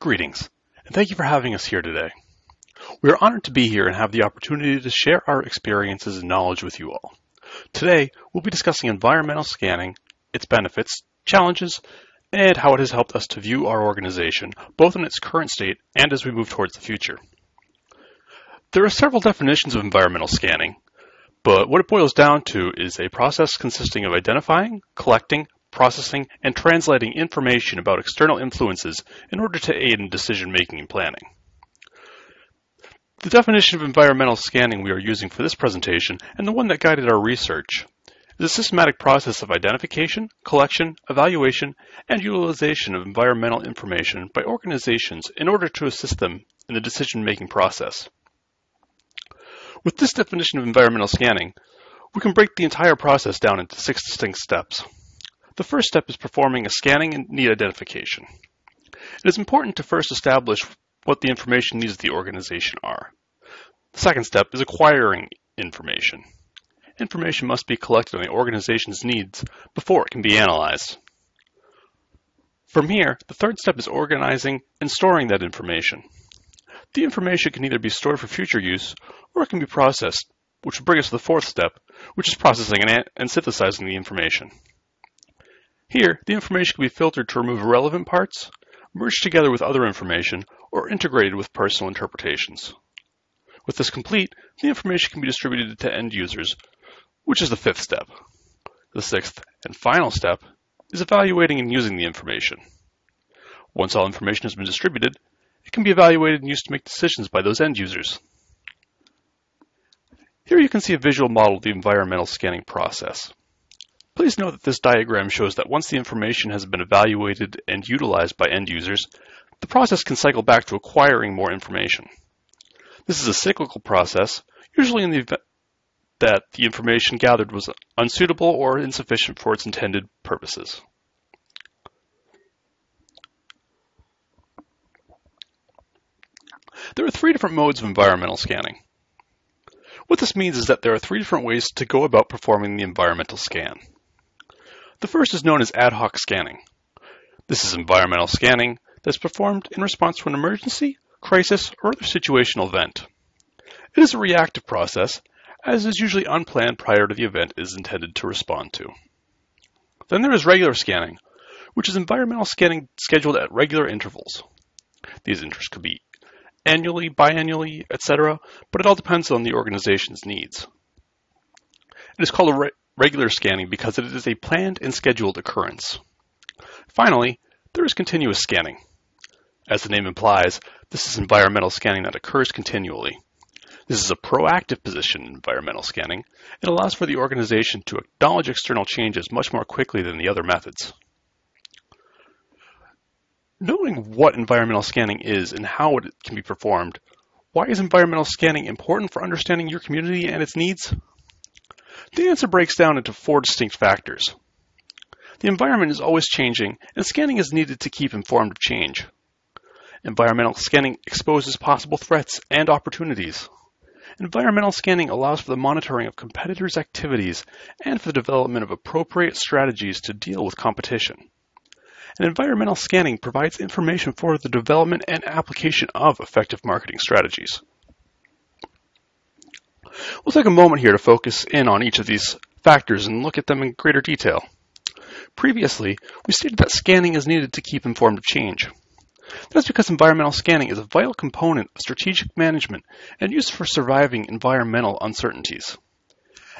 Greetings, and thank you for having us here today. We are honored to be here and have the opportunity to share our experiences and knowledge with you all. Today, we'll be discussing environmental scanning, its benefits, challenges, and how it has helped us to view our organization, both in its current state and as we move towards the future. There are several definitions of environmental scanning, but what it boils down to is a process consisting of identifying, collecting, processing, and translating information about external influences in order to aid in decision-making and planning. The definition of environmental scanning we are using for this presentation, and the one that guided our research, is a systematic process of identification, collection, evaluation, and utilization of environmental information by organizations in order to assist them in the decision-making process. With this definition of environmental scanning, we can break the entire process down into 6 distinct steps. The first step is performing a scanning and need identification. It is important to first establish what the information needs of the organization are. The second step is acquiring information. Information must be collected on the organization's needs before it can be analyzed. From here, the third step is organizing and storing that information. The information can either be stored for future use or it can be processed, which will bring us to the fourth step, which is processing and synthesizing the information. Here, the information can be filtered to remove irrelevant parts, merged together with other information, or integrated with personal interpretations. With this complete, the information can be distributed to end users, which is the fifth step. The sixth and final step is evaluating and using the information. Once all information has been distributed, it can be evaluated and used to make decisions by those end users. Here you can see a visual model of the environmental scanning process. Please note that this diagram shows that once the information has been evaluated and utilized by end users, the process can cycle back to acquiring more information. This is a cyclical process, usually in the event that the information gathered was unsuitable or insufficient for its intended purposes. There are 3 different modes of environmental scanning. What this means is that there are 3 different ways to go about performing the environmental scan. The first is known as ad hoc scanning. This is environmental scanning that's performed in response to an emergency, crisis, or other situational event. It is a reactive process, as is usually unplanned prior to the event it is intended to respond to. Then there is regular scanning, which is environmental scanning scheduled at regular intervals. These intervals could be annually, biannually, etc., but it all depends on the organization's needs. It is called a regular scanning because it is a planned and scheduled occurrence. Finally, there is continuous scanning. As the name implies, this is environmental scanning that occurs continually. This is a proactive position in environmental scanning. It allows for the organization to acknowledge external changes much more quickly than the other methods. Knowing what environmental scanning is and how it can be performed, why is environmental scanning important for understanding your community and its needs? The answer breaks down into 4 distinct factors. The environment is always changing, and scanning is needed to keep informed of change. Environmental scanning exposes possible threats and opportunities. Environmental scanning allows for the monitoring of competitors' activities and for the development of appropriate strategies to deal with competition. And environmental scanning provides information for the development and application of effective marketing strategies. We'll take a moment here to focus in on each of these factors and look at them in greater detail. Previously, we stated that scanning is needed to keep informed of change. That's because environmental scanning is a vital component of strategic management and used for surviving environmental uncertainties.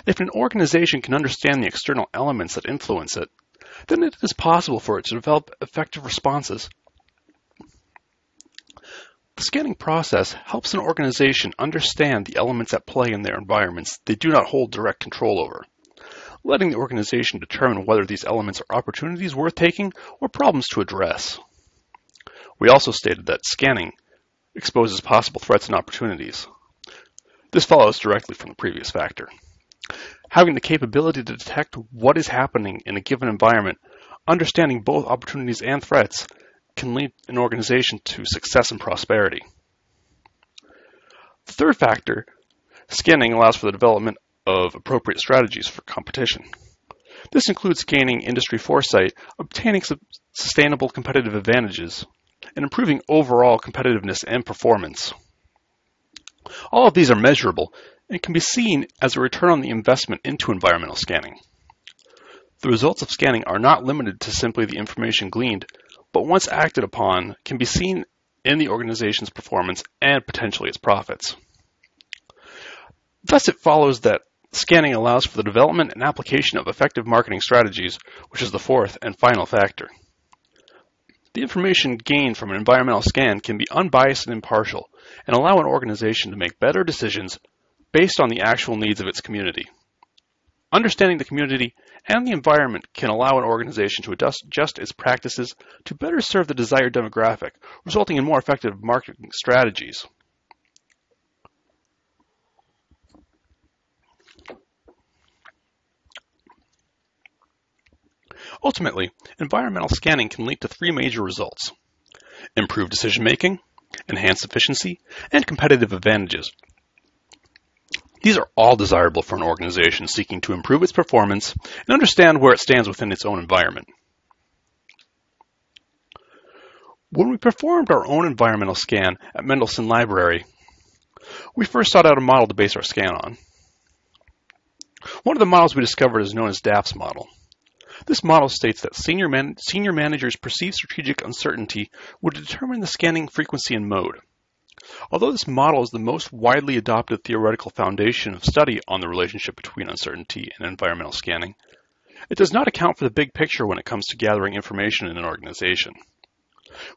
If an organization can understand the external elements that influence it, then it is possible for it to develop effective responses. The scanning process helps an organization understand the elements at play in their environments they do not hold direct control over, letting the organization determine whether these elements are opportunities worth taking or problems to address. We also stated that scanning exposes possible threats and opportunities. This follows directly from the previous factor. Having the capability to detect what is happening in a given environment, understanding both opportunities and threats, can lead an organization to success and prosperity. The third factor, scanning allows for the development of appropriate strategies for competition. This includes gaining industry foresight, obtaining sustainable competitive advantages, and improving overall competitiveness and performance. All of these are measurable and can be seen as a return on the investment into environmental scanning. The results of scanning are not limited to simply the information gleaned, but once acted upon, can be seen in the organization's performance and potentially its profits. Thus, it follows that scanning allows for the development and application of effective marketing strategies, which is the fourth and final factor. The information gained from an environmental scan can be unbiased and impartial, and allow an organization to make better decisions based on the actual needs of its community. Understanding the community and the environment can allow an organization to adjust its practices to better serve the desired demographic, resulting in more effective marketing strategies. Ultimately, environmental scanning can lead to three major results: improved decision-making, enhanced efficiency, and competitive advantages. These are all desirable for an organization seeking to improve its performance and understand where it stands within its own environment. When we performed our own environmental scan at Mendelssohn Library, we first sought out a model to base our scan on. One of the models we discovered is known as DAF's model. This model states that senior managers' perceived strategic uncertainty would determine the scanning frequency and mode. Although this model is the most widely adopted theoretical foundation of study on the relationship between uncertainty and environmental scanning, it does not account for the big picture when it comes to gathering information in an organization.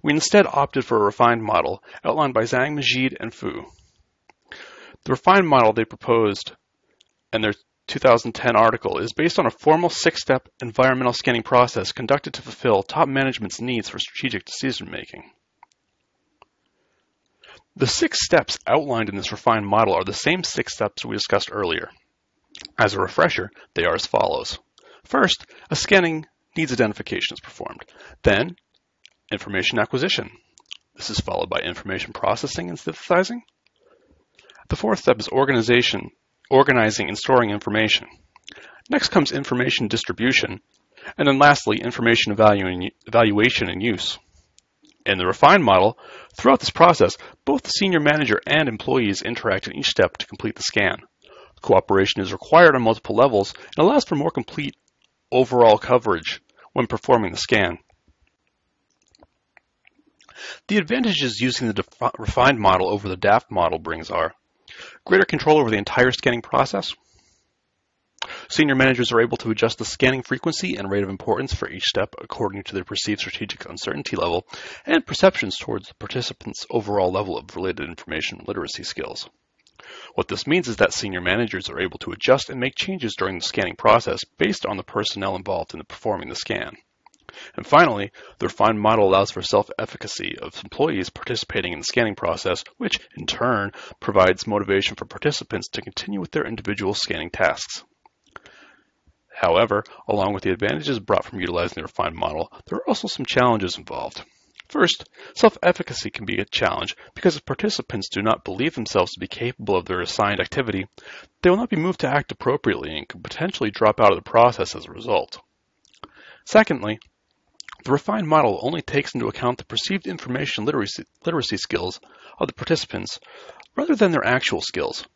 We instead opted for a refined model outlined by Zhang, Majid, and Fu. The refined model they proposed in their 2010 article is based on a formal six-step environmental scanning process conducted to fulfill top management's needs for strategic decision-making. The 6 steps outlined in this refined model are the same 6 steps we discussed earlier. As a refresher, they are as follows. First, a scanning needs identification is performed. Then, information acquisition. This is followed by information processing and synthesizing. The 4th step is organizing and storing information. Next comes information distribution, and then lastly, information evaluation and use. In the refined model, throughout this process, both the senior manager and employees interact in each step to complete the scan. Cooperation is required on multiple levels and allows for more complete overall coverage when performing the scan. The advantages using the refined model over the DAF model brings are greater control over the entire scanning process. Senior managers are able to adjust the scanning frequency and rate of importance for each step according to their perceived strategic uncertainty level and perceptions towards the participants' overall level of related information literacy skills. What this means is that senior managers are able to adjust and make changes during the scanning process based on the personnel involved in performing the scan. And finally, the refined model allows for self-efficacy of employees participating in the scanning process, which in turn provides motivation for participants to continue with their individual scanning tasks. However, along with the advantages brought from utilizing the refined model, there are also some challenges involved. First, self-efficacy can be a challenge because if participants do not believe themselves to be capable of their assigned activity, they will not be moved to act appropriately and could potentially drop out of the process as a result. Secondly, the refined model only takes into account the perceived information literacy skills of the participants rather than their actual skills.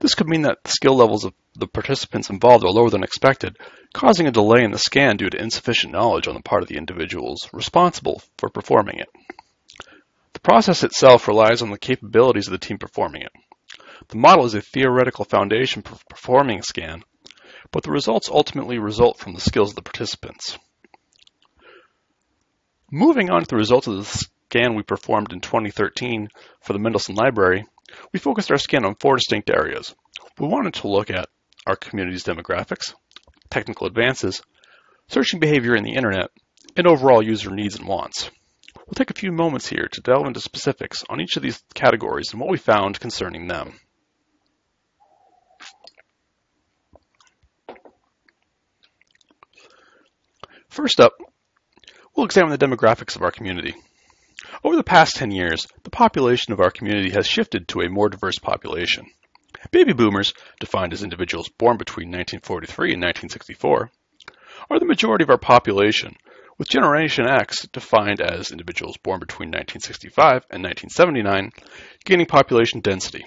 This could mean that the skill levels of the participants involved are lower than expected, causing a delay in the scan due to insufficient knowledge on the part of the individuals responsible for performing it. The process itself relies on the capabilities of the team performing it. The model is a theoretical foundation for performing a scan, but the results ultimately result from the skills of the participants. Moving on to the results of the scan we performed in 2013 for the Mendelssohn Library, we focused our scan on 4 distinct areas. We wanted to look at our community's demographics, technical advances, searching behavior in the internet, and overall user needs and wants. We'll take a few moments here to delve into specifics on each of these categories and what we found concerning them. First up, we'll examine the demographics of our community. Over the past 10 years, the population of our community has shifted to a more diverse population. Baby boomers, defined as individuals born between 1943 and 1964, are the majority of our population, with Generation X, defined as individuals born between 1965 and 1979, gaining population density.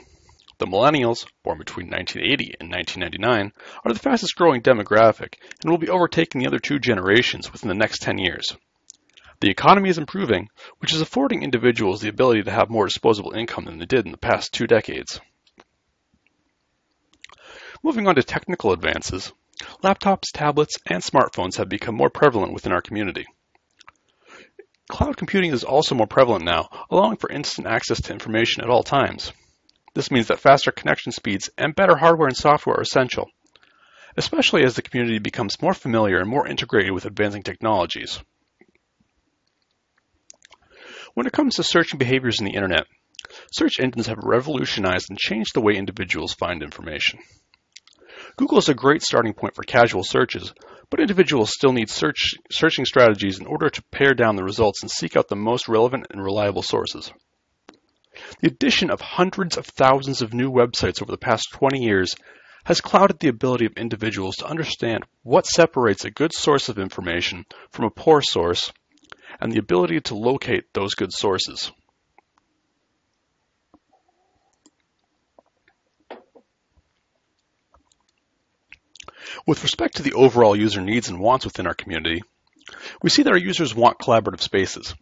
The millennials, born between 1980 and 1999, are the fastest growing demographic and will be overtaking the other two generations within the next 10 years. The economy is improving, which is affording individuals the ability to have more disposable income than they did in the past 2 decades. Moving on to technical advances, laptops, tablets, and smartphones have become more prevalent within our community. Cloud computing is also more prevalent now, allowing for instant access to information at all times. This means that faster connection speeds and better hardware and software are essential, especially as the community becomes more familiar and more integrated with advancing technologies. When it comes to searching behaviors in the internet, search engines have revolutionized and changed the way individuals find information. Google is a great starting point for casual searches, but individuals still need searching strategies in order to pare down the results and seek out the most relevant and reliable sources. The addition of hundreds of thousands of new websites over the past 20 years has clouded the ability of individuals to understand what separates a good source of information from a poor source, and the ability to locate those good sources. With respect to the overall user needs and wants within our community, we see that our users want collaborative spaces.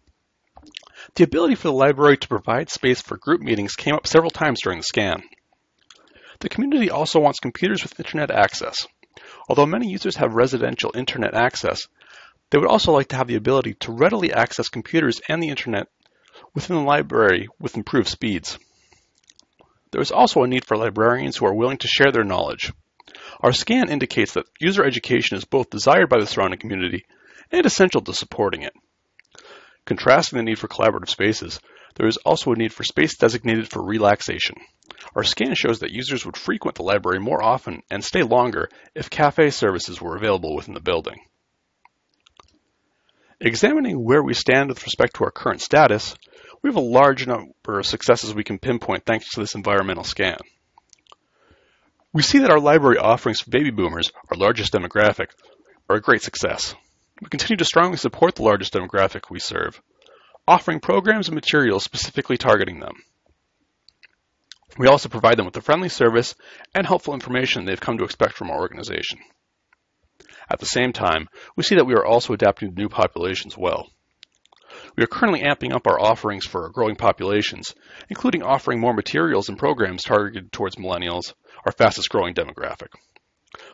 The ability for the library to provide space for group meetings came up several times during the scan. The community also wants computers with internet access. Although many users have residential internet access, they would also like to have the ability to readily access computers and the internet within the library with improved speeds. There is also a need for librarians who are willing to share their knowledge. Our scan indicates that user education is both desired by the surrounding community and essential to supporting it. Contrasting the need for collaborative spaces, there is also a need for space designated for relaxation. Our scan shows that users would frequent the library more often and stay longer if cafe services were available within the building. Examining where we stand with respect to our current status, we have a large number of successes we can pinpoint thanks to this environmental scan. We see that our library offerings for baby boomers, our largest demographic, are a great success. We continue to strongly support the largest demographic we serve, offering programs and materials specifically targeting them. We also provide them with a friendly service and helpful information they've come to expect from our organization. At the same time, we see that we are also adapting to new populations well. We are currently amping up our offerings for our growing populations, including offering more materials and programs targeted towards millennials, our fastest growing demographic.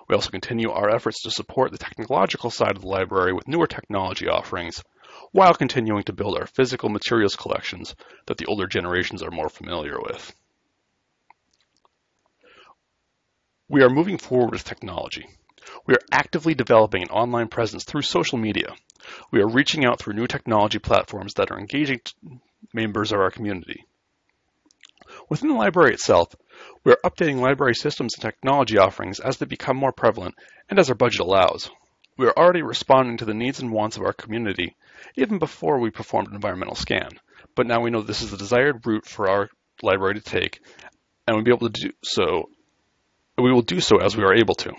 We also continue our efforts to support the technological side of the library with newer technology offerings, while continuing to build our physical materials collections that the older generations are more familiar with. We are moving forward with technology. We are actively developing an online presence through social media. We are reaching out through new technology platforms that are engaging members of our community. Within the library itself, we are updating library systems and technology offerings as they become more prevalent and as our budget allows. We are already responding to the needs and wants of our community even before we performed an environmental scan, but now we know this is the desired route for our library to take, and we will do so as we are able to.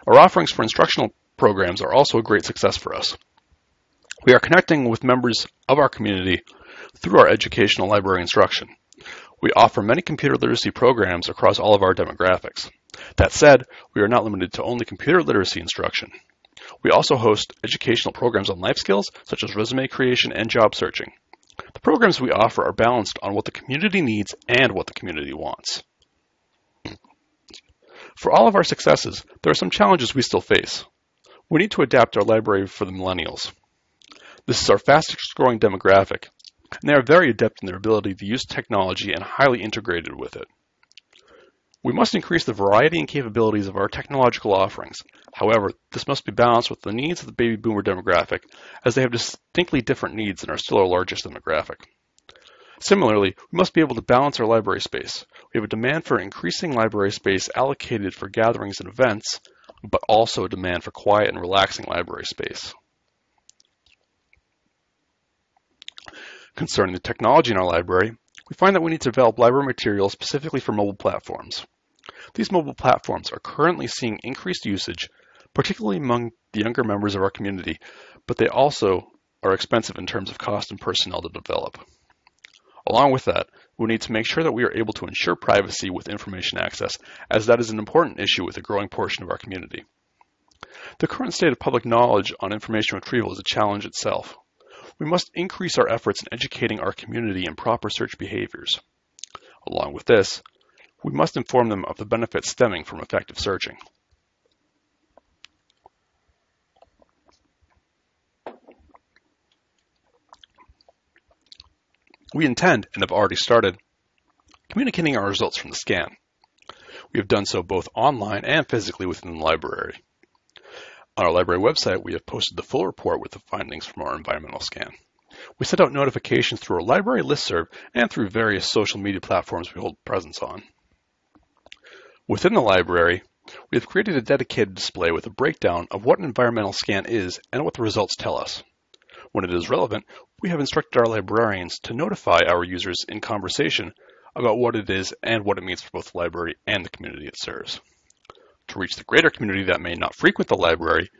Our offerings for instructional programs are also a great success for us. We are connecting with members of our community through our educational library instruction. We offer many computer literacy programs across all of our demographics. That said, we are not limited to only computer literacy instruction. We also host educational programs on life skills, such as resume creation and job searching. The programs we offer are balanced on what the community needs and what the community wants. For all of our successes, there are some challenges we still face. We need to adapt our library for the millennials. This is our fastest growing demographic, and they are very adept in their ability to use technology and highly integrated with it. We must increase the variety and capabilities of our technological offerings. However, this must be balanced with the needs of the baby boomer demographic, as they have distinctly different needs and are still our largest demographic. Similarly, we must be able to balance our library space. We have a demand for increasing library space allocated for gatherings and events, but also a demand for quiet and relaxing library space. Concerning the technology in our library, we find that we need to develop library materials specifically for mobile platforms. These mobile platforms are currently seeing increased usage, particularly among the younger members of our community, but they also are expensive in terms of cost and personnel to develop. Along with that, we need to make sure that we are able to ensure privacy with information access, as that is an important issue with a growing portion of our community. The current state of public knowledge on information retrieval is a challenge itself. We must increase our efforts in educating our community in proper search behaviors. Along with this, we must inform them of the benefits stemming from effective searching. We intend, and have already started, communicating our results from the scan. We have done so both online and physically within the library. On our library website, we have posted the full report with the findings from our environmental scan. We sent out notifications through our library listserv and through various social media platforms we hold presence on. Within the library, we have created a dedicated display with a breakdown of what an environmental scan is and what the results tell us. When it is relevant, we have instructed our librarians to notify our users in conversation about what it is and what it means for both the library and the community it serves. To reach the greater community that may not frequent the library,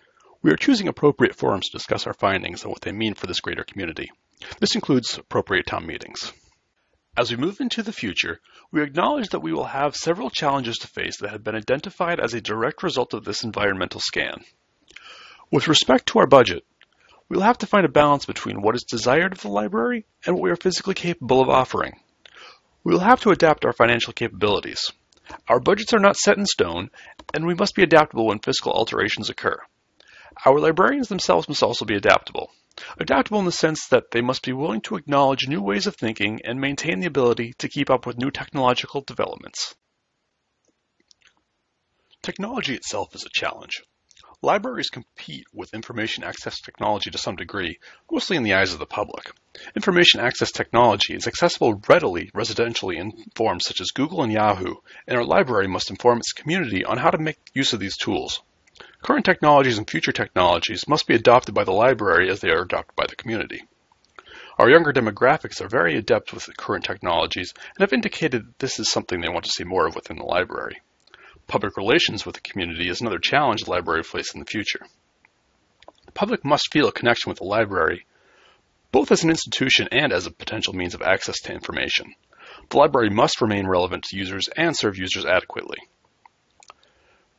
we are choosing appropriate forums to discuss our findings and what they mean for this greater community. This includes appropriate town meetings. As we move into the future, we acknowledge that we will have several challenges to face that have been identified as a direct result of this environmental scan. With respect to our budget, we will have to find a balance between what is desired of the library and what we are physically capable of offering. We will have to adapt our financial capabilities. Our budgets are not set in stone, and we must be adaptable when fiscal alterations occur. Our librarians themselves must also be adaptable. Adaptable in the sense that they must be willing to acknowledge new ways of thinking and maintain the ability to keep up with new technological developments. Technology itself is a challenge. Libraries compete with information access technology to some degree, mostly in the eyes of the public. Information access technology is accessible readily residentially in forms such as Google and Yahoo, and our library must inform its community on how to make use of these tools. Current technologies and future technologies must be adopted by the library as they are adopted by the community. Our younger demographics are very adept with the current technologies and have indicated that this is something they want to see more of within the library. Public relations with the community is another challenge the library will face in the future. The public must feel a connection with the library, both as an institution and as a potential means of access to information. The library must remain relevant to users and serve users adequately.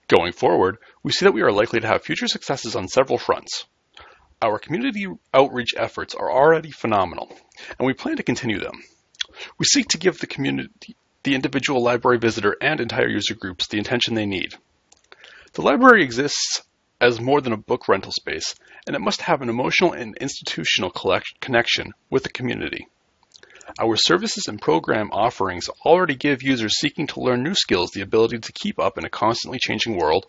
Going forward, we see that we are likely to have future successes on several fronts. Our community outreach efforts are already phenomenal, and we plan to continue them. We seek to give the community, the individual library visitor, and entire user groups the attention they need. The library exists as more than a book rental space, and it must have an emotional and institutional connection with the community. Our services and program offerings already give users seeking to learn new skills the ability to keep up in a constantly changing world,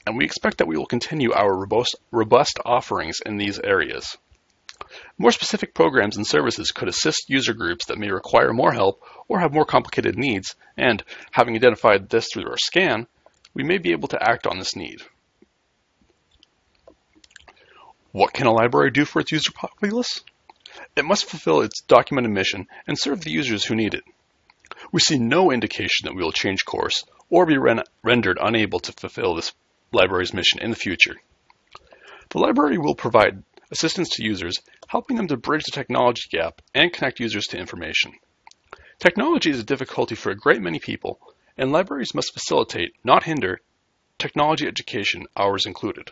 and we expect that we will continue our robust offerings in these areas. More specific programs and services could assist user groups that may require more help or have more complicated needs, and having identified this through our scan, we may be able to act on this need. What can a library do for its user populace? It must fulfill its documented mission and serve the users who need it. We see no indication that we will change course or be rendered unable to fulfill this library's mission in the future. The library will provide assistance to users, helping them to bridge the technology gap and connect users to information. Technology is a difficulty for a great many people, and libraries must facilitate, not hinder, technology education, ours included.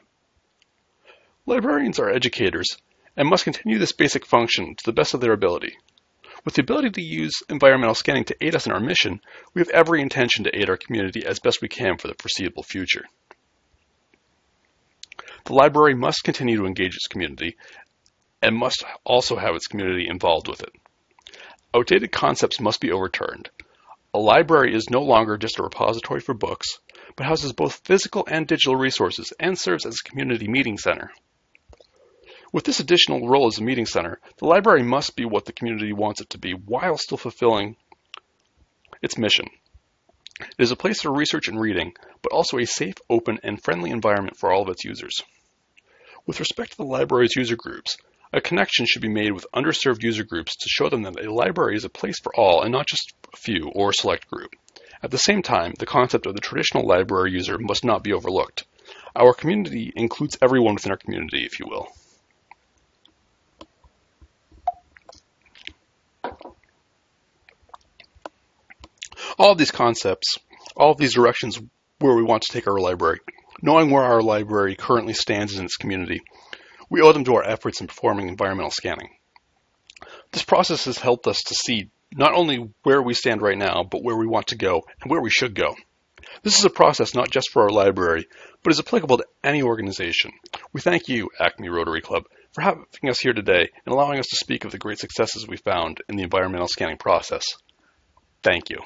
Librarians are educators and must continue this basic function to the best of their ability. With the ability to use environmental scanning to aid us in our mission, we have every intention to aid our community as best we can for the foreseeable future. The library must continue to engage its community and must also have its community involved with it. Outdated concepts must be overturned. A library is no longer just a repository for books, but houses both physical and digital resources and serves as a community meeting center. With this additional role as a meeting center, the library must be what the community wants it to be while still fulfilling its mission. It is a place for research and reading, but also a safe, open, and friendly environment for all of its users. With respect to the library's user groups, a connection should be made with underserved user groups to show them that a library is a place for all and not just a few or a select group. At the same time, the concept of the traditional library user must not be overlooked. Our community includes everyone within our community, if you will. All of these concepts, all of these directions where we want to take our library, knowing where our library currently stands in its community, we owe them to our efforts in performing environmental scanning. This process has helped us to see not only where we stand right now, but where we want to go and where we should go. This is a process not just for our library, but is applicable to any organization. We thank you, Acme Rotary Club, for having us here today and allowing us to speak of the great successes we found in the environmental scanning process. Thank you.